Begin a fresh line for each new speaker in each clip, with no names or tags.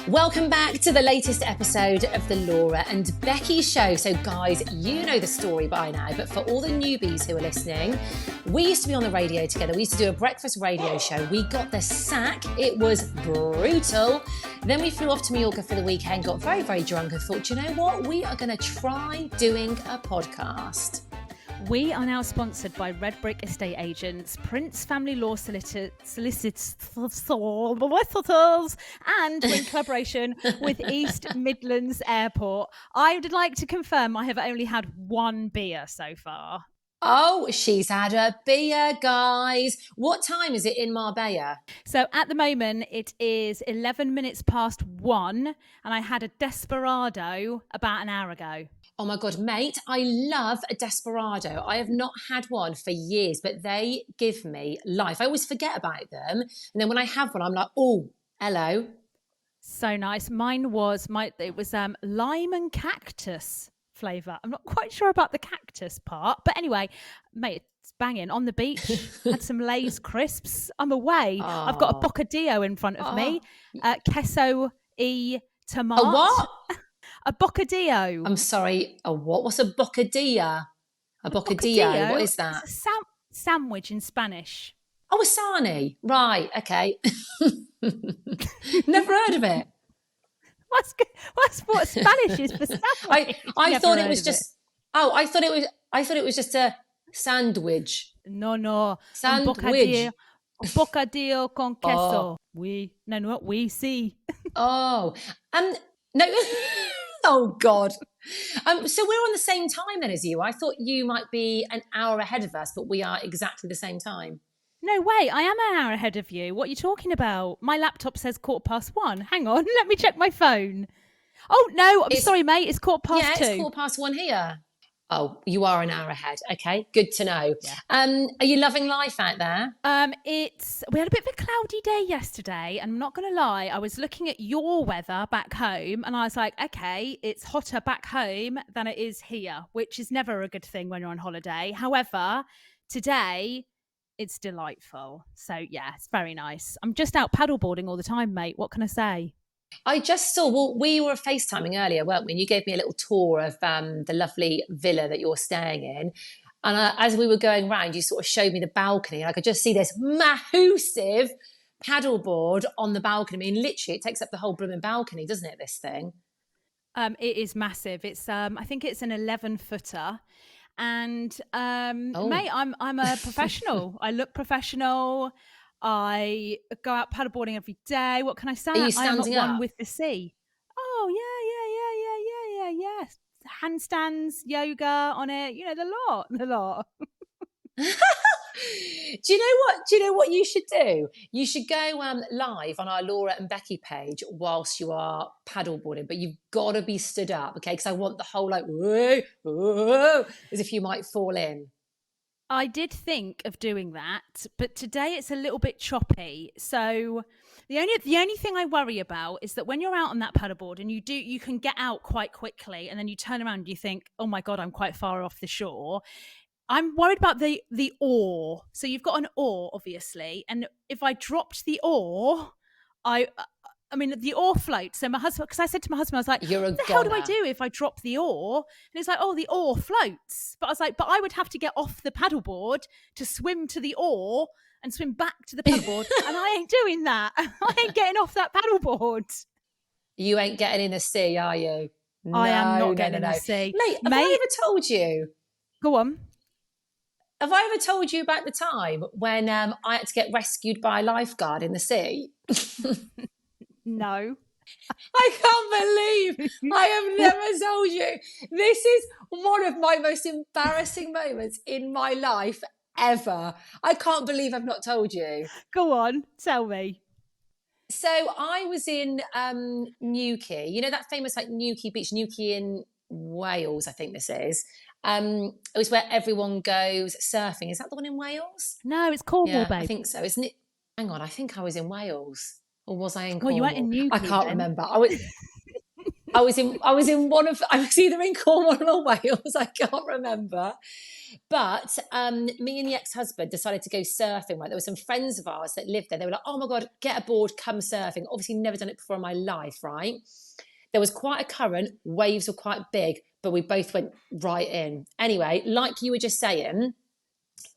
Welcome back to the latest episode of the Laura and Becky show. So guys, you know the story by now, but for all the newbies who are listening, we used to be on the radio together. We used to do a breakfast radio show. We got the sack. It was brutal. Then we flew off to Mallorca for the weekend, got very, very drunk and thought, you know what? We are going to try doing a podcast.
We are now sponsored by Redbrik Estate Agents, Prince Family Law Solicitors, and we're in collaboration with East Midlands Airport. I would like to confirm I have only had one beer so far.
Oh, she's had a beer, guys. What time is it in Marbella?
So at the moment, it is 11 minutes past 1, and I had a Desperado about an hour ago.
Oh my God, mate, I love a Desperado. I have not had one for years, but they give me life. I always forget about them. And then when I have one, I'm like, oh, hello.
So nice. Mine was, it was lime and cactus flavour. I'm not quite sure about the cactus part. But anyway, mate, it's banging. On the beach, had some Lay's crisps. I'm away. Oh. I've got a bocadillo in front of me. Queso y tomate.
A what?
A bocadillo.
I'm sorry, a what? What's a bocadilla? A bocadillo? What is that?
It's a sandwich in Spanish.
Oh, a sarnie. Right, okay. Never heard of it.
What's what Spanish is for sandwich?
I thought it was just I thought it was just a sandwich.
No.
Sandwich.
Bocadillo con queso. Not we see.
Oh. No. Oh, God. So we're on the same time then as you. I thought you might be an hour ahead of us, but we are exactly the same time.
No way. I am an hour ahead of you. What are you talking about? My laptop says 1:15. Hang on. Let me check my phone. Oh, no. Sorry, mate. It's 2:15.
Yeah, it's 1:15 here. Oh, you are an hour ahead. Okay, good to know. Yeah. Are you loving life out there?
We had a bit of a cloudy day yesterday, and I'm not going to lie, I was looking at your weather back home, and I was like, okay, it's hotter back home than it is here, which is never a good thing when you're on holiday. However, today it's delightful. So yeah, it's very nice. I'm just out paddleboarding all the time, mate. What can I say?
I just saw, well, we were FaceTiming earlier, weren't we? And you gave me a little tour of the lovely villa that you're staying in. And as we were going round, you sort of showed me the balcony. And I could just see this massive paddleboard on the balcony. I mean, literally, it takes up the whole blooming balcony, doesn't it, this thing?
It is massive. It's I think it's an 11-footer. And mate, I'm a professional. I look professional. I go out paddleboarding every day. What can I say?
Are you standing
I am at
up?
one with the sea. Oh, yeah. Handstands, yoga on it. You know, the lot.
Do you know what you should do? You should go live on our Laura and Becky page whilst you are paddleboarding, but you've got to be stood up, okay? Because I want the whole like, whoa, as if you might fall in.
I did think of doing that, but today it's a little bit choppy. So the only thing I worry about is that when you're out on that paddleboard and you can get out quite quickly, and then you turn around and you think, oh my God, I'm quite far off the shore. I'm worried about the oar. So you've got an oar, obviously, and if I dropped the oar, I mean, the oar floats. So my husband, because I said to my husband, I was like, what the hell do I do if I drop the oar? And he's like, oh, the oar floats. But I was like, but I would have to get off the paddleboard to swim to the oar and swim back to the paddleboard. And I ain't doing that. I ain't getting off that paddleboard.
You ain't getting in the sea, are you? No,
I am not getting in the sea.
Mate, have I ever told you?
Go on.
Have I ever told you about the time when I had to get rescued by a lifeguard in the sea?
No.
I can't believe I have never told you. This is one of my most embarrassing moments in my life ever. I can't believe I've not told you.
Go on, tell me.
So I was in Newquay. You know that famous like Newquay beach, Newquay in Wales, I think this is. It was where everyone goes surfing. Is that the one in Wales?
No, it's Cornwall, babe.
I think so, isn't it? Hang on, I think I was in Wales. Or was I in Cornwall?
Well, you weren't in Newquay.
I can't remember. I was... I was either in Cornwall or Wales, I can't remember. But me and the ex-husband decided to go surfing. Right, there were some friends of ours that lived there. They were like, "Oh my God, get a board, come surfing." Obviously, never done it before in my life. Right, there was quite a current. Waves were quite big, but we both went right in. Anyway, like you were just saying,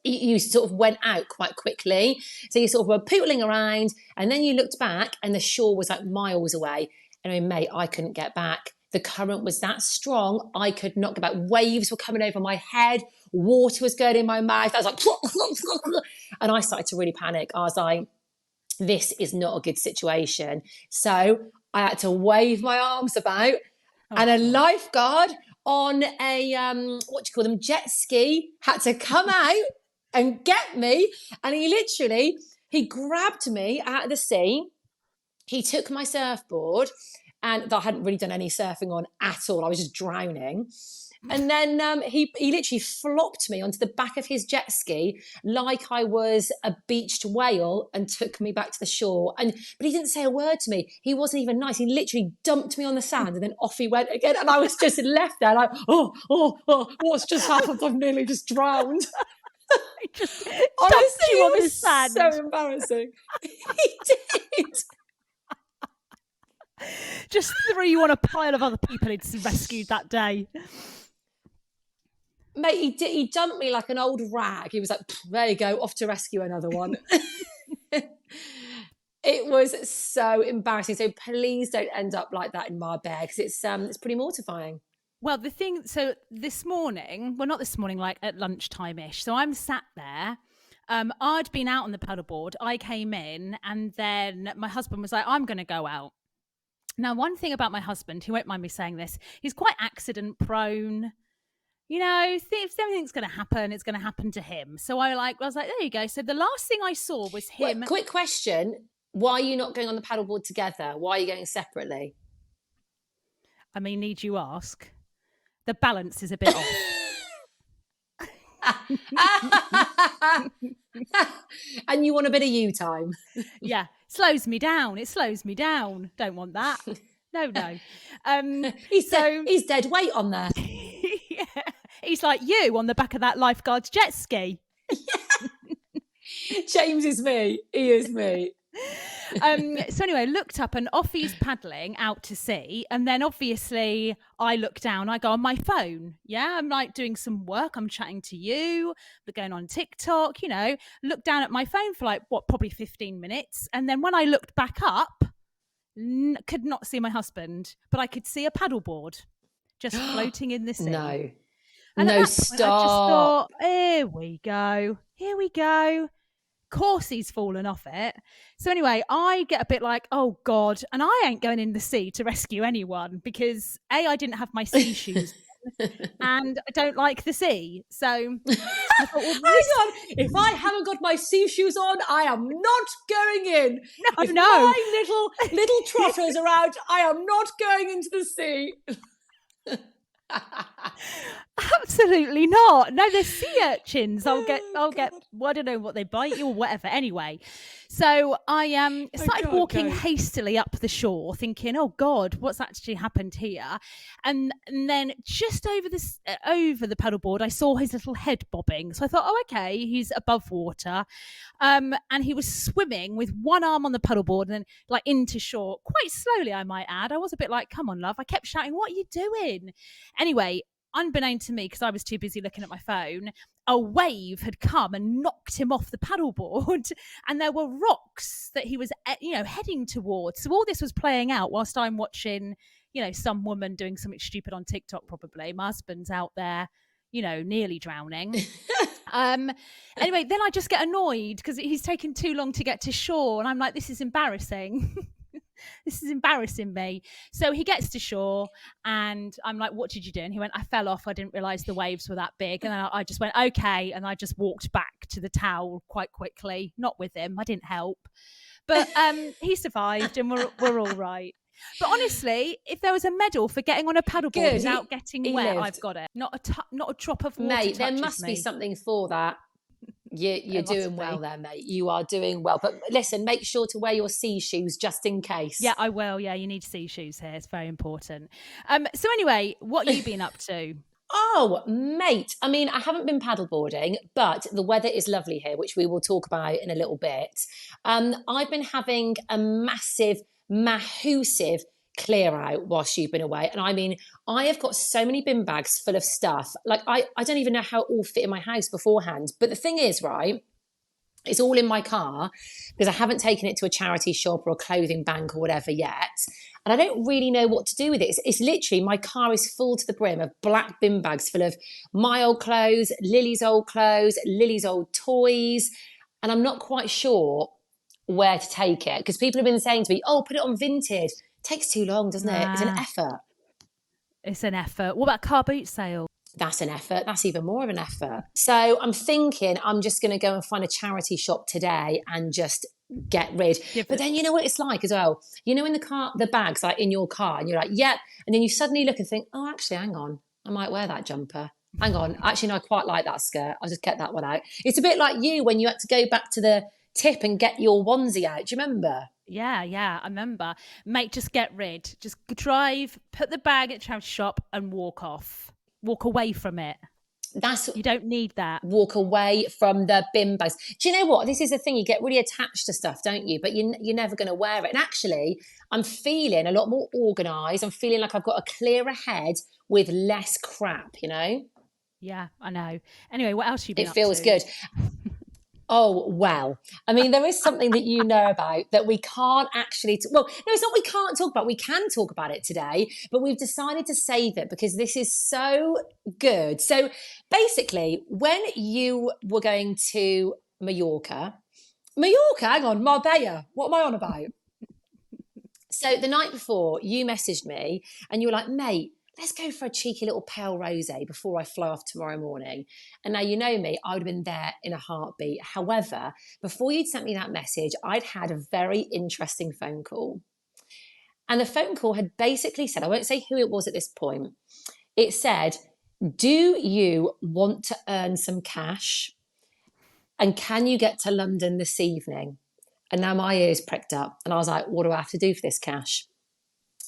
you sort of went out quite quickly. So you sort of were pootling around, and then you looked back, and the shore was like miles away. And I mean, mate, I couldn't get back. The current was that strong, I could not get back. Waves were coming over my head. Water was going in my mouth. I was like, and I started to really panic. I was like, this is not a good situation. So I had to wave my arms about, and a lifeguard on a, what do you call them, jet ski, had to come out and get me. And he grabbed me out of the sea. He took my surfboard, and that I hadn't really done any surfing on at all. I was just drowning. And then he literally flopped me onto the back of his jet ski like I was a beached whale and took me back to the shore. But he didn't say a word to me. He wasn't even nice. He literally dumped me on the sand, and then off he went again. And I was just left there like, oh, what's just happened? I've nearly just drowned.
He just honestly, you on the sand.
So embarrassing. He did.
Just threw you on a pile of other people he'd rescued that day.
Mate, he dumped me like an old rag. He was like, there you go, off to rescue another one. It was so embarrassing. So please don't end up like that in Marbella, because it's pretty mortifying.
Well, so this morning, well, not this morning, like at lunchtime-ish. So I'm sat there. I'd been out on the paddleboard. I came in, and then my husband was like, I'm going to go out. Now, one thing about my husband, he won't mind me saying this, he's quite accident prone. You know, if anything's going to happen, it's going to happen to him. So I was like, there you go. So the last thing I saw was him.
Well, quick question. Why are you not going on the paddleboard together? Why are you going separately?
I mean, need you ask? The balance is a bit off.
And you want a bit of you time.
Yeah, slows me down. It slows me down. Don't want that. No.
He's dead weight on there.
Yeah. He's like you on the back of that lifeguard's jet ski.
Yeah. James is me. He is me.
So anyway, looked up, and off he's paddling out to sea. And then obviously I look down, I go on my phone. Yeah, I'm like doing some work. I'm chatting to you. We're going on TikTok, look down at my phone for probably 15 minutes. And then when I looked back up, could not see my husband, but I could see a paddleboard just floating in the sea.
No.
And
no,
stop.
I just
thought, here we go. Of course he's fallen off it. So anyway, I get a bit like, oh God, and I ain't going in the sea to rescue anyone because I didn't have my sea shoes and I don't like the sea. So I thought, well,
hang on, if I haven't got my sea shoes on, I am not going in.
No,
if my little trotters are out, I am not going into the sea.
Absolutely not. No, they're sea urchins. I'll get well, I don't know what they bite you or whatever. Anyway, so I started walking hastily up the shore thinking, oh God, what's actually happened here? And then just over the paddleboard, I saw his little head bobbing. So I thought, oh, okay, he's above water. And he was swimming with one arm on the paddleboard and then like into shore, quite slowly, I might add. I was a bit like, come on, love. I kept shouting, what are you doing? Anyway, unbeknown to me, because I was too busy looking at my phone, a wave had come and knocked him off the paddleboard, and there were rocks that he was, heading towards. So all this was playing out whilst I'm watching, some woman doing something stupid on TikTok. Probably my husband's out there, nearly drowning. Anyway, then I just get annoyed because he's taken too long to get to shore, and I'm like, this is embarrassing. This is embarrassing me. So he gets to shore and I'm like, what did you do? And he went, I fell off. I didn't realize the waves were that big. And then I just went, okay. And I just walked back to the towel quite quickly, not with him. I didn't help. But he survived and we're all right. But honestly, if there was a medal for getting on a paddleboard without getting wet, I've got it. Not a drop of water.
Mate, there must be something for that. You're doing well there, mate. You are doing well. But listen, make sure to wear your sea shoes just in case.
Yeah, I will. Yeah, you need sea shoes here. It's very important. So anyway, what have you been up to?
Oh, mate. I mean, I haven't been paddleboarding, but the weather is lovely here, which we will talk about in a little bit. I've been having a massive clear out whilst you've been away. And I mean, I have got so many bin bags full of stuff. Like, I don't even know how it all fit in my house beforehand. But the thing is, right, it's all in my car because I haven't taken it to a charity shop or a clothing bank or whatever yet. And I don't really know what to do with it. It's literally, my car is full to the brim of black bin bags full of my old clothes, Lily's old toys. And I'm not quite sure where to take it because people have been saying to me, oh, put it on Vinted. It takes too long, doesn't it? It's an effort.
It's an effort. What about car boot sale?
That's an effort. That's even more of an effort. So I'm thinking I'm just going to go and find a charity shop today and just get rid. But then you know what it's like as well. You know, in the car, the bags like in your car, and you're like, yep. And then you suddenly look and think, oh, actually, hang on, I might wear that jumper. Hang on, actually, no, I quite like that skirt. I'll just get that one out. It's a bit like you when you had to go back to the tip and get your onesie out. Do you remember?
Yeah, I remember. Mate, just get rid. Just drive, put the bag at the charity shop and walk off. Walk away from it. You don't need that.
Walk away from the bin bags. Do you know what? This is the thing. You get really attached to stuff, don't you? But you're never going to wear it. And actually, I'm feeling a lot more organised. I'm feeling like I've got a clearer head with less crap, you know?
Yeah, I know. Anyway, what else have you been up to?
It feels good. Oh, well, I mean, there is something that you know about that we can't actually, well, no, it's not we can't talk about, we can talk about it today, but we've decided to save it because this is so good. So basically, when you were going to Mallorca, hang on, Marbella, what am I on about? So the night before, you messaged me and you were like, mate, let's go for a cheeky little pale rosé before I fly off tomorrow morning. And now you know me, I would have been there in a heartbeat. However, before you'd sent me that message, I'd had a very interesting phone call. And the phone call had basically said, I won't say who it was at this point. It said, do you want to earn some cash? And can you get to London this evening? And now my ears pricked up. And I was like, what do I have to do for this cash?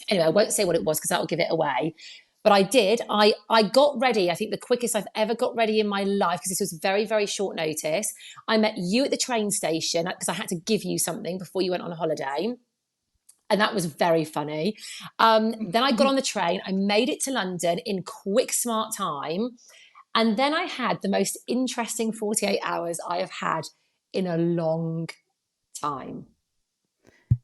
Anyway, I won't say what it was because that will give it away. But I did. I got ready. I think the quickest I've ever got ready in my life because this was very, very short notice. I met you at the train station because I had to give you something before you went on holiday. And that was very funny. Then I got on the train. I made it to London in quick, smart time. And then I had the most interesting 48 hours I have had in a long time.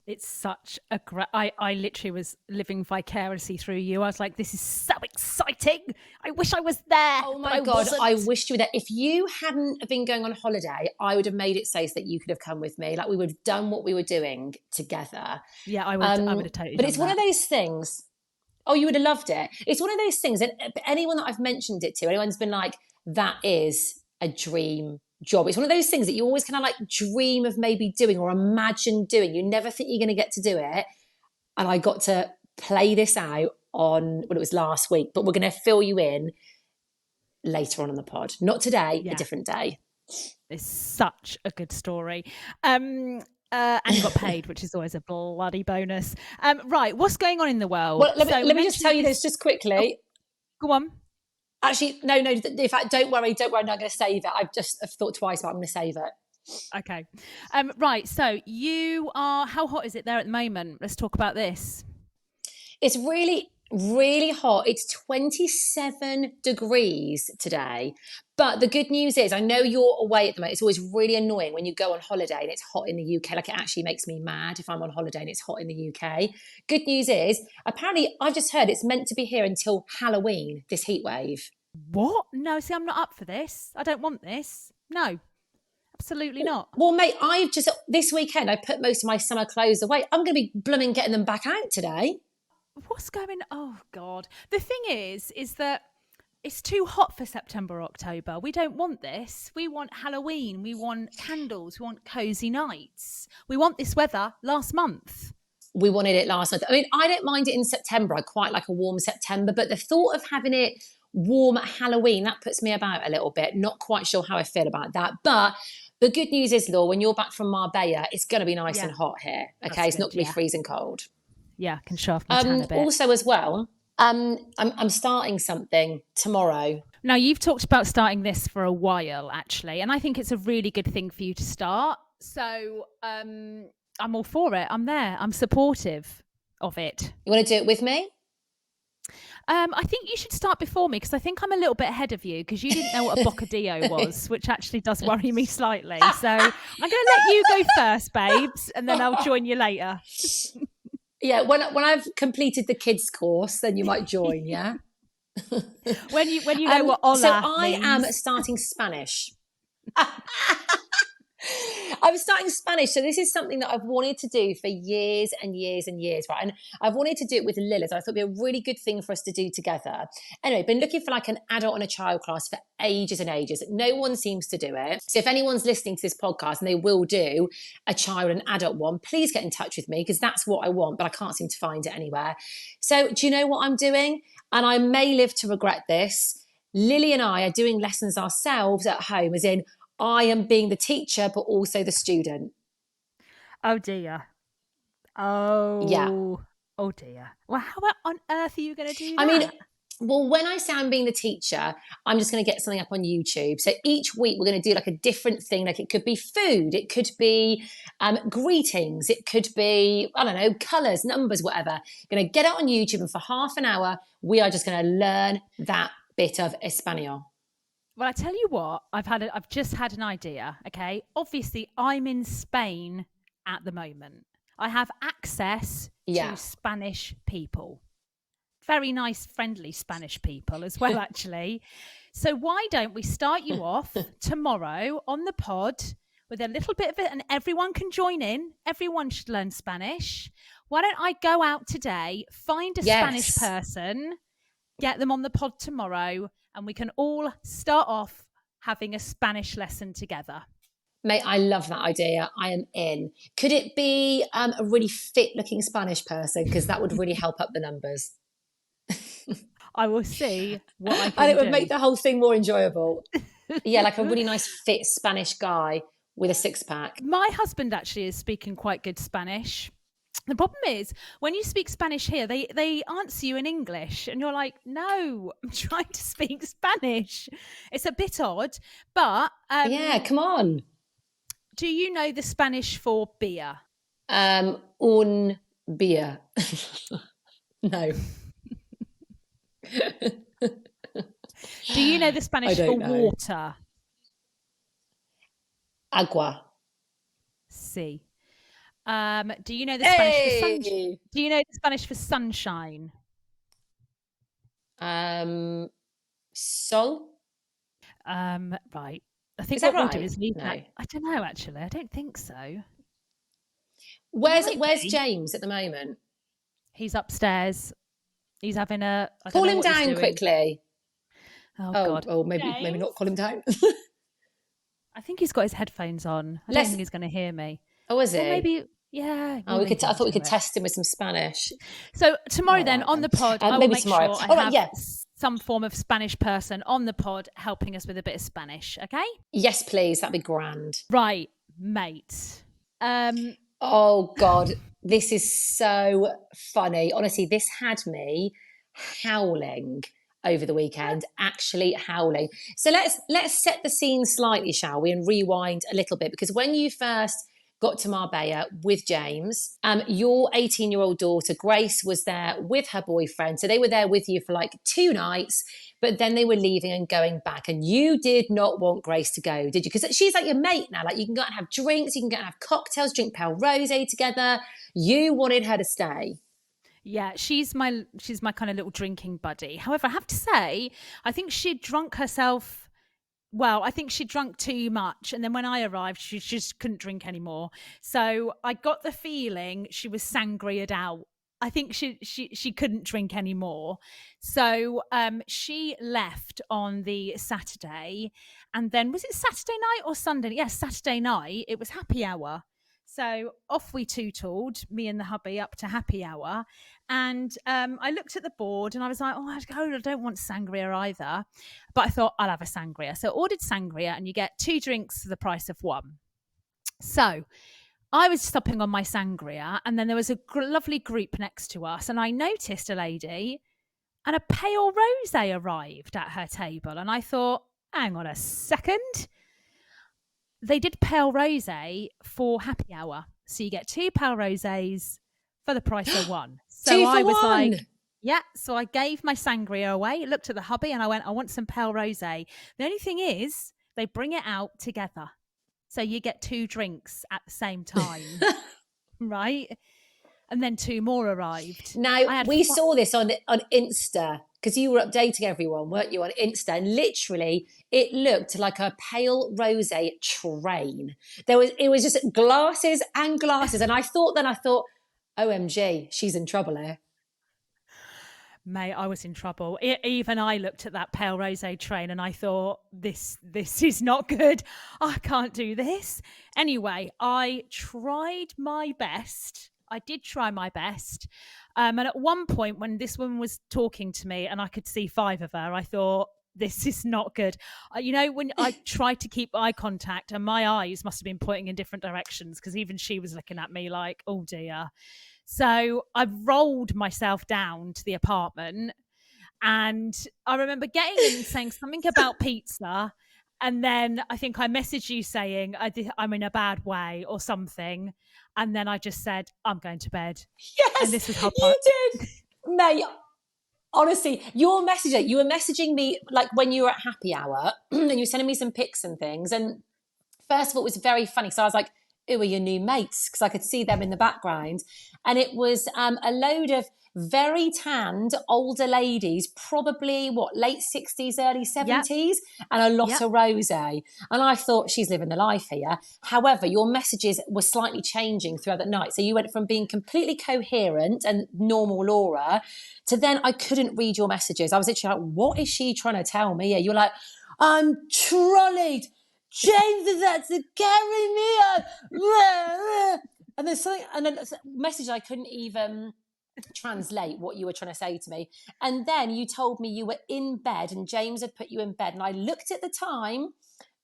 It's such a great... I literally was living vicariously through you. I was like, this is so exciting. I wish I was there.
Oh my God, I wished you were there. If you hadn't been going on holiday, I would have made it so that you could have come with me. Like we would have done what we were doing together.
Yeah, I would have totally
But
done
it's one of those things... Oh, you would have loved it. It's one of those things that anyone that I've mentioned it to, anyone's been like, that is a dream job. It's one of those things that you always kind of like dream of maybe doing or imagine doing. You never think you're going to get to do it. And I got to play this out on, well, it was last week, but we're going to fill you in later on in the pod. Not today, a different day.
It's such a good story. And you got paid, which is always a bloody bonus. Right, what's going on in the world?
Well, let me just tell you this just quickly.
Go on.
Actually, no. In fact, don't worry. I'm not going to save it. I've thought twice about it. I'm going to save it.
Okay. Right. So you are. How hot is it there at the moment? Let's talk about this.
It's really, really hot. It's 27 degrees today. But the good news is, I know you're away at the moment. It's always really annoying when you go on holiday and it's hot in the UK. Like, it actually makes me mad if I'm on holiday and it's hot in the UK. Good news is, apparently, I've just heard it's meant to be here until Halloween, this heat wave.
What? No, see, I'm not up for this. I don't want this. No, absolutely not.
Well, mate, this weekend, I put most of my summer clothes away. I'm going to be blooming getting them back out today.
What's going on? Oh, God. The thing is that it's too hot for September, October. We don't want this. We want Halloween. We want candles. We want cozy nights. We want this weather last month.
We wanted it last month. I mean, I don't mind it in September. I quite like a warm September, but the thought of having it warm Halloween. That puts me about a little bit. Not quite sure how I feel about that. But the good news is, Law, when you're back from Marbella, it's going to be nice and hot here. Okay,
That's
it's not
good,
going to be freezing cold.
Yeah, I can show off my tan a bit.
Also, as well, I'm starting something tomorrow.
Now, you've talked about starting this for a while, actually, and I think it's a really good thing for you to start. So I'm all for it. I'm there. I'm supportive of it.
You want to do it with me?
I think you should start before me because I think I'm a little bit ahead of you because you didn't know what a bocadillo was, which actually does worry me slightly. So I'm going to let you go first, babes, and then I'll join you later.
Yeah, when I've completed the kids course, then you might join, yeah?
when you know what hola
So I
means.
am starting Spanish. I'm starting Spanish. So this is something that I've wanted to do for years and years and years, right? And I've wanted to do it with Lilith. I thought it'd be a really good thing for us to do together. Anyway, been looking for like an adult and a child class for ages and ages. No one seems to do it. So if anyone's listening to this podcast and they will do a child and adult one, please get in touch with me because that's what I want, but I can't seem to find it anywhere. So do you know what I'm doing? And I may live to regret this. Lily and I are doing lessons ourselves at home, as in I am being the teacher, but also the student.
Oh dear. Oh.
Yeah.
Oh dear. Well, how on earth are you going to do that?
I mean, well, when I say I'm being the teacher, I'm just going to get something up on YouTube. So each week we're going to do like a different thing. Like it could be food, it could be greetings, it could be, I don't know, colours, numbers, whatever. Going to get it on YouTube, and for half an hour, we are just going to learn that bit of Espanol.
Well, I tell you what, I've just had an idea. Okay, obviously I'm in Spain at the moment. I have access to Spanish people, very nice, friendly Spanish people as well, actually. So why don't we start you off tomorrow on the pod with a little bit of it, and everyone can join in. Everyone should learn Spanish. Why don't I go out today, find a Spanish person, get them on the pod tomorrow, and we can all start off having a Spanish lesson together.
Mate, I love that idea. I am in. Could it be a really fit-looking Spanish person? Because that would really help up the numbers.
I will see what I can do.
And it would make the whole thing more enjoyable. Yeah, like a really nice, fit Spanish guy with a six-pack.
My husband actually is speaking quite good Spanish. The problem is, when you speak Spanish here, they answer you in English, and you're like, no, I'm trying to speak Spanish. It's a bit odd, but...
yeah, come on.
Do you know the Spanish for beer?
Un beer. No.
Do you know the Spanish for water?
Agua.
Sí. Do you know the Spanish for sunshine? Do you know the Spanish for sunshine?
Sol.
Right. I think
what
we'll
right?
do is leave
No.
that. I don't know, actually. I don't think so.
Where's James at the moment?
He's upstairs. He's having a...
Call him down quickly.
Oh, God.
Oh, maybe not call him down.
I think he's got his headphones on. I don't think he's going to hear me.
Oh, is he?
Or maybe... Yeah.
Oh, I thought we could test him with some Spanish.
So tomorrow then, on the pod, I will make
tomorrow.
sure I have some form of Spanish person on the pod helping us with a bit of Spanish, okay?
Yes, please. That'd be grand.
Right, mate.
Oh, God. This is so funny. Honestly, this had me howling over the weekend, actually howling. So let's set the scene slightly, shall we, and rewind a little bit, because when you first got to Marbella with James, your 18-year-old daughter Grace was there with her boyfriend, so they were there with you for like 2 nights, but then they were leaving and going back, and you did not want Grace to go, did you? Because she's like your mate now. Like, you can go out and have drinks, you can go out and have cocktails, drink pale rosé together. You wanted her to stay.
Yeah, she's my kind of little drinking buddy. However, I have to say, I think she'd drunk herself. Well, I think she drank too much, and then when I arrived, she just couldn't drink anymore. So I got the feeling she was sangria'd out. I think she couldn't drink anymore. So she left on the Saturday, and then was it Saturday night or Sunday? Yes, Saturday night. It was happy hour. So off we tootled, me and the hubby, up to happy hour. And I looked at the board and I was like, oh, I don't want sangria either. But I thought I'll have a sangria. So I ordered sangria, and you get 2 drinks for the price of 1. So I was stopping on my sangria, and then there was a lovely group next to us. And I noticed a lady, and a pale rosé arrived at her table. And I thought, hang on a second. They did pale rosé for happy hour. So you get 2 pale rosés for the price of 1. So
2 for
I was
1.
like, yeah. So I gave my sangria away, looked at the hubby, and I went, I want some pale rosé. The only thing is, they bring it out together. So you get 2 drinks at the same time, right? And then 2 more arrived.
Now, we saw this on Insta, because you were updating everyone, weren't you, on Insta? And literally, it looked like a pale rosé train. It was just glasses and glasses. And I thought, OMG, she's in trouble here.
Mate, I was in trouble. Even I looked at that pale rosé train and I thought, this is not good. I can't do this. Anyway, I tried my best. I did try my best. And at one point, when this woman was talking to me and I could see 5 of her, I thought, this is not good. When I tried to keep eye contact, and my eyes must have been pointing in different directions, because even she was looking at me like, oh dear. So I rolled myself down to the apartment, and I remember getting in and saying something about pizza. And then I think I messaged you saying I'm in a bad way or something. And then I just said, I'm going to bed.
Yes,
and this was how
you did. Mate, honestly, you were messaging me like when you were at happy hour and you were sending me some pics and things. And first of all, it was very funny. So I was like, who are your new mates? Because I could see them in the background. And it was a load of very tanned older ladies, probably late 60s, early 70s, and a lot of rosé. And I thought, she's living the life here. However, your messages were slightly changing throughout the night. So you went from being completely coherent and normal Laura to then I couldn't read your messages. I was literally like, what is she trying to tell me? You're like, I'm trolleyed. James is had to carry me on. And there's something, and then a message I couldn't even translate what you were trying to say to me. And then you told me you were in bed and James had put you in bed. And I looked at the time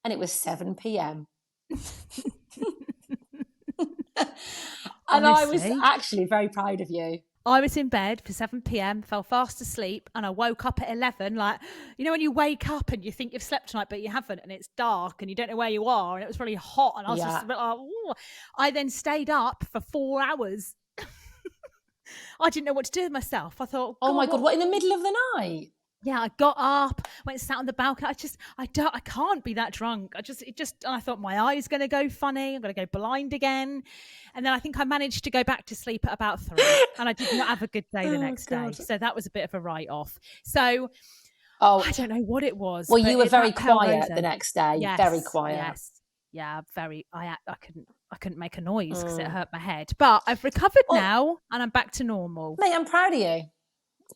and it was 7 p.m. And I was actually very proud of you.
I was in bed for 7 p.m, fell fast asleep, and I woke up at 11. Like, when you wake up and you think you've slept tonight, but you haven't, and it's dark and you don't know where you are, and it was really hot, and I was just a bit like, ooh. I then stayed up for 4 hours. I didn't know what to do with myself. I thought,
oh my God, what, in the middle of the night?
Yeah, I got up, went and sat on the balcony. I can't be that drunk. And I thought my eye's going to go funny. I'm going to go blind again. And then I think I managed to go back to sleep at about 3, and I did not have a good day the next day. So that was a bit of a write-off. So I don't know what it was.
Well, you were very quiet the next day.
Yes,
very quiet.
Yes. Yeah, very. I couldn't make a noise because it hurt my head. But I've recovered now, and I'm back to normal.
Mate, I'm proud of you.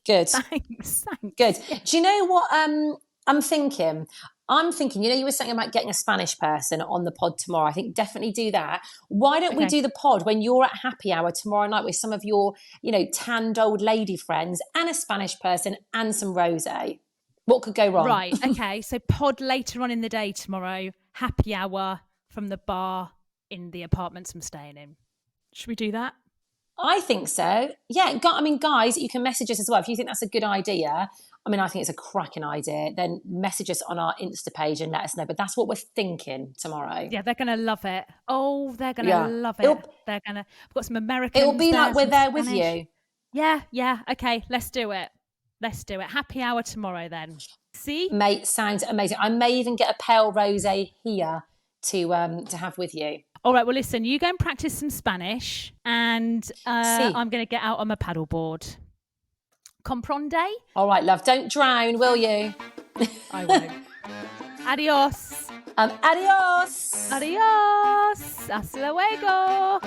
Good.
Thanks.
Good. Do you know what I'm thinking? You were saying about getting a Spanish person on the pod tomorrow. I think definitely do that. Why don't we do the pod when you're at happy hour tomorrow night with some of your, tanned old lady friends and a Spanish person and some rosé? What could go wrong?
Right. Okay. So pod later on in the day tomorrow, happy hour from the bar in the apartments I'm staying in. Should we do that?
I think so. Yeah. I mean, guys, you can message us as well. If you think that's a good idea, I think it's a cracking idea, then message us on our Insta page and let us know. But that's what we're thinking tomorrow.
Yeah, they're going to love it. Oh, they're going to love it. We've got some Americans.
It'll be like we're there
Spanish.
with you.
Yeah. Okay, let's do it. Happy hour tomorrow then. See?
Mate, sounds amazing. I may even get a pale rosé here to have with you.
All right, well, listen, you go and practice some Spanish, and I'm going to get out on my paddleboard. Comprende? All
right, love. Don't drown, will you?
I won't. Adios.
Adios.
Adios. Hasta luego.